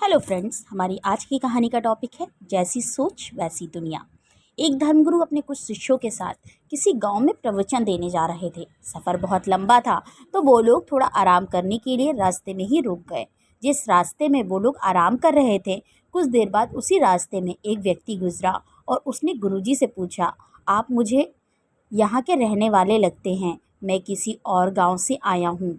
Hello friends, हमारी आज की कहानी का टॉपिक है जैसी सोच वैसी दुनिया। एक धर्मगुरु अपने कुछ शिष्यों के साथ किसी गांव में प्रवचन देने जा रहे थे। सफ़र बहुत लंबा था, तो वो लोग थोड़ा आराम करने के लिए रास्ते में ही रुक गए। जिस रास्ते में वो लोग आराम कर रहे थे, कुछ देर बाद उसी रास्ते में एक व्यक्ति गुजरा और उसने गुरुजी से पूछा, आप मुझे यहाँ के रहने वाले लगते हैं। मैं किसी और गाँव से आया हूँ।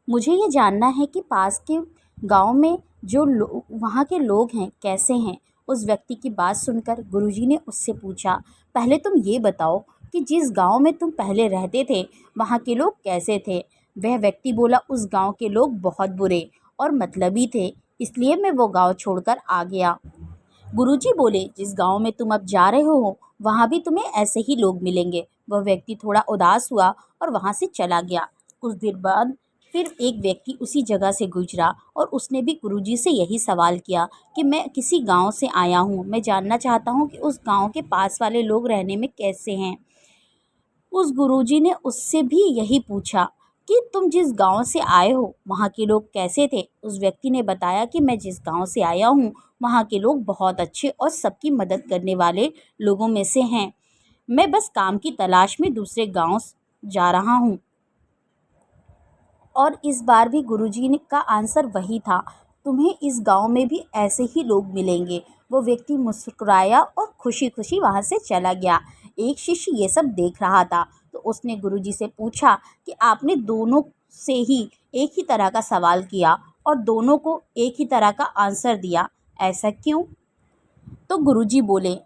मुझे ये जानना है कि पास के गांव में जो वहाँ के लोग हैं कैसे हैं। उस व्यक्ति की बात सुनकर गुरुजी ने उससे पूछा, पहले तुम ये बताओ कि जिस गांव में तुम पहले रहते थे वहाँ के लोग कैसे थे। वह व्यक्ति बोला, उस गांव के लोग बहुत बुरे और मतलबी थे, इसलिए मैं वो गांव छोड़कर आ गया। गुरुजी बोले, जिस गांव में तुम अब जा रहे हो वहाँ भी तुम्हें ऐसे ही लोग मिलेंगे। वह व्यक्ति थोड़ा उदास हुआ और वहाँ से चला गया। कुछ देर बाद फिर एक व्यक्ति उसी जगह से गुजरा और उसने भी गुरुजी से यही सवाल किया कि मैं किसी गांव से आया हूँ, मैं जानना चाहता हूँ कि उस गांव के पास वाले लोग रहने में कैसे हैं। उस गुरुजी ने उससे भी यही पूछा कि तुम जिस गांव से आए हो वहाँ के लोग कैसे थे। उस व्यक्ति ने बताया कि मैं जिस गांव से आया हूँ वहाँ के लोग बहुत अच्छे और सबकी मदद करने वाले लोगों में से हैं। मैं बस काम की तलाश में दूसरे गांव जा रहा हूँ। और इस बार भी गुरुजी ने का आंसर वही था, तुम्हें इस गांव में भी ऐसे ही लोग मिलेंगे। वो व्यक्ति मुस्कुराया और खुशी खुशी वहाँ से चला गया। एक शिष्य ये सब देख रहा था, तो उसने गुरुजी से पूछा कि आपने दोनों से ही एक ही तरह का सवाल किया और दोनों को एक ही तरह का आंसर दिया, ऐसा क्यों? तो गुरुजी बोले,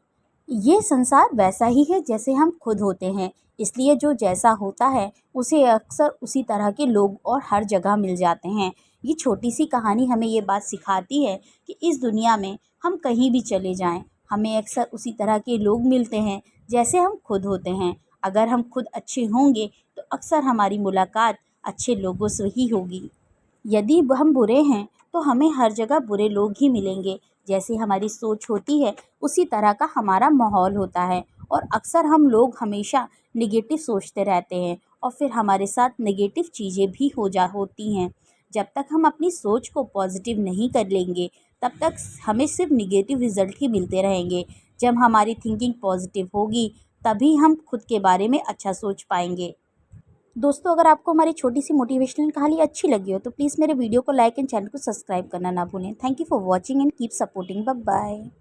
ये संसार वैसा ही है जैसे हम खुद होते हैं, इसलिए जो जैसा होता है उसे अक्सर उसी तरह के लोग और हर जगह मिल जाते हैं। ये छोटी सी कहानी हमें ये बात सिखाती है कि इस दुनिया में हम कहीं भी चले जाएं, हमें अक्सर उसी तरह के लोग मिलते हैं जैसे हम खुद होते हैं। अगर हम खुद अच्छे होंगे तो अक्सर हमारी मुलाकात अच्छे लोगों से ही होगी। यदि हम बुरे हैं तो हमें हर जगह बुरे लोग ही मिलेंगे। जैसी हमारी सोच होती है उसी तरह का हमारा माहौल होता है, और अक्सर हम लोग हमेशा नेगेटिव सोचते रहते हैं और फिर हमारे साथ नेगेटिव चीज़ें भी होती हैं। जब तक हम अपनी सोच को पॉजिटिव नहीं कर लेंगे तब तक हमें सिर्फ नेगेटिव रिज़ल्ट ही मिलते रहेंगे। जब हमारी थिंकिंग पॉजिटिव होगी तभी हम खुद के बारे में अच्छा सोच पाएंगे। दोस्तों, अगर आपको हमारी छोटी सी मोटिवेशनल कहानी अच्छी लगी हो तो प्लीज़ मेरे वीडियो को लाइक एंड चैनल को सब्सक्राइब करना ना भूलें। Thank you for watching and keep supporting. Bye bye.